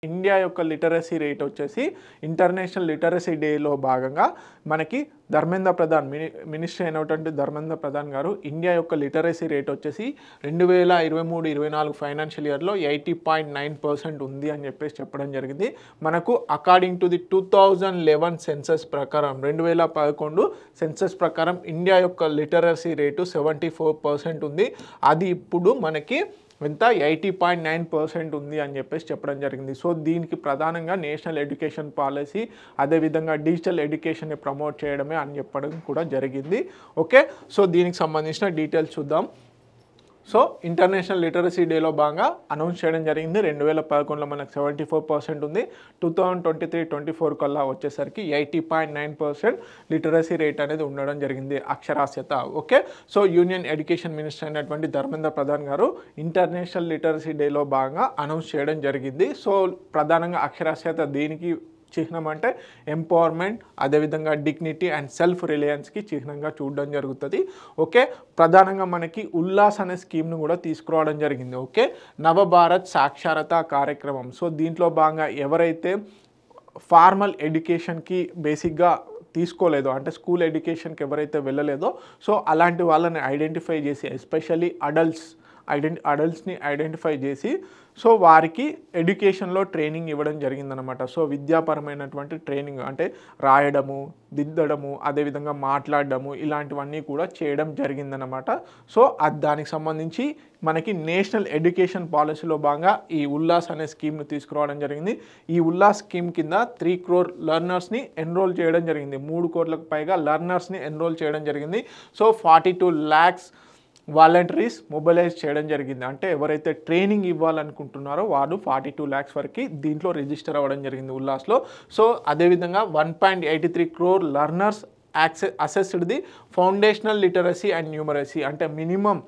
India యొక్క literacy rate వచ్చేసి international literacy డేలో భాగంగా మనకి ధర్మేంద్ర ప్రధాన్ మినిస్టర్ అయినటువంటి ధర్మేంద్ర ప్రధాన్ గారు ఇండియా యొక్క లిటరసీ రేట్ వచ్చేసి 2023-24 ఫైనాన్షియల్ ఇయర్లో 80.9% ఉంది అని చెప్పేసి చెప్పడం జరిగింది. మనకు అకార్డింగ్ టు ది 2011 సెన్సస్ ప్రకారం 2011 సెన్సస్ ప్రకారం ఇండియా యొక్క లిటరసీ రేటు 74% ఉంది. అది ఇప్పుడు మనకి ఎంత 80.9% ఉంది అని చెప్పేసి చెప్పడం జరిగింది. సో దీనికి ప్రధానంగా నేషనల్ ఎడ్యుకేషన్ పాలసీ అదేవిధంగా డిజిటల్ ఎడ్యుకేషన్ని ప్రమోట్ చేయడమే అని చెప్పడం కూడా జరిగింది. ఓకే, సో దీనికి సంబంధించిన డీటెయిల్స్ చూద్దాం. సో ఇంటర్నేషనల్ లిటరసీ డేలో భాగంగా అనౌన్స్ చేయడం జరిగింది. 2011లో మనకు 74% ఉంది. 2023-24 కల్లా వచ్చేసరికి 80.9% లిటరసీ రేట్ అనేది ఉండడం జరిగింది, అక్షరాస్యత. Okay, so union education minister అయినటువంటి ధర్మేంద్ర ప్రధాన్ గారు ఇంటర్నేషనల్ లిటరసీ డేలో భాగంగా అనౌన్స్ చేయడం జరిగింది. సో ప్రధానంగా అక్షరాస్యత దేనికి చిహ్నం అంటే ఎంపవర్మెంట్, అదేవిధంగా డిగ్నిటీ అండ్ సెల్ఫ్ రిలయన్స్కి చిహ్నంగా చూడడం జరుగుతుంది. ఓకే, ప్రధానంగా మనకి ఉల్లాస్ అనే స్కీమ్ను కూడా తీసుకురావడం జరిగింది. ఓకే, నవభారత్ సాక్షరతా కార్యక్రమం. సో దీంట్లో భాగంగా ఎవరైతే ఫార్మల్ ఎడ్యుకేషన్కి బేసిక్గా తీసుకోలేదో అంటే స్కూల్ ఎడ్యుకేషన్కి ఎవరైతే వెళ్ళలేదో సో అలాంటి వాళ్ళని ఐడెంటిఫై చేసి ఎస్పెషల్లీ అడల్ట్స్ని ఐడెంటిఫై చేసి సో వారికి ఎడ్యుకేషన్లో ట్రైనింగ్ ఇవ్వడం జరిగిందనమాట. సో విద్యాపరమైనటువంటి ట్రైనింగ్ అంటే రాయడము, దిద్దడము, అదేవిధంగా మాట్లాడడము ఇలాంటివన్నీ కూడా చేయడం జరిగిందనమాట. సో దానికి సంబంధించి మనకి నేషనల్ ఎడ్యుకేషన్ పాలసీలో భాగంగా ఈ ఉల్లాస్ అనే స్కీమ్ను తీసుకురావడం జరిగింది. ఈ ఉల్లాస్ స్కీమ్ కింద 3 crore లెర్నర్స్ని ఎన్రోల్ చేయడం జరిగింది. 3 కోట్లకు పైగా లెర్నర్స్ని ఎన్రోల్ చేయడం జరిగింది. సో 42 lakhs వాలంటీర్స్ మొబిలైజ్ చేయడం జరిగింది. అంటే ఎవరైతే ట్రైనింగ్ ఇవ్వాలనుకుంటున్నారో వారు 42 lakhs వరకు దీంట్లో రిజిస్టర్ అవ్వడం జరిగింది ఉల్లాస్లో. సో అదేవిధంగా 1.83 crore learners assessed the foundational literacy and numeracy అంటే మినిమం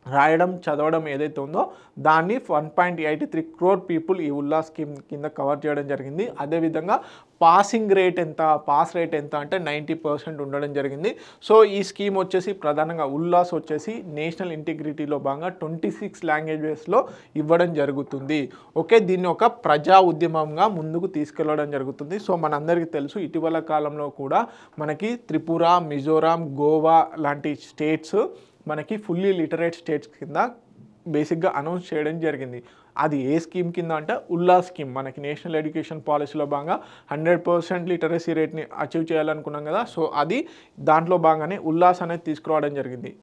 రాయడం చదవడం ఏదైతే ఉందో దాన్ని 1.83 crore పీపుల్ ఈ ఉల్లాస్ స్కీమ్ కింద కవర్ చేయడం జరిగింది. అదేవిధంగా పాస్ రేట్ ఎంత అంటే 90% ఉండడం జరిగింది. సో ఈ స్కీమ్ వచ్చేసి ప్రధానంగా ఉల్లాస్ వచ్చేసి నేషనల్ ఇంటిగ్రిటీలో భాగంగా 26 లాంగ్వేజెస్లో ఇవ్వడం జరుగుతుంది. ఓకే, దీన్ని ఒక ప్రజా ఉద్యమంగా ముందుకు తీసుకెళ్లడం జరుగుతుంది. సో మనందరికీ తెలుసు ఇటీవల కాలంలో కూడా మనకి త్రిపుర, మిజోరాం, గోవా లాంటి స్టేట్స్ మనకి ఫుల్లీ లిటరేట్ స్టేట్స్ కింద బేసిక్గా అనౌన్స్ చేయడం జరిగింది. అది ఏ స్కీమ్ కింద అంటే ఉల్లాస్ స్కీమ్. మనకి నేషనల్ ఎడ్యుకేషన్ పాలసీలో భాగంగా 100% లిటరసీ రేట్ని అచీవ్ చేయాలనుకున్నాం కదా. సో అది దాంట్లో భాగంగానే ఉల్లాస్ అనేది తీసుకురావడం జరిగింది.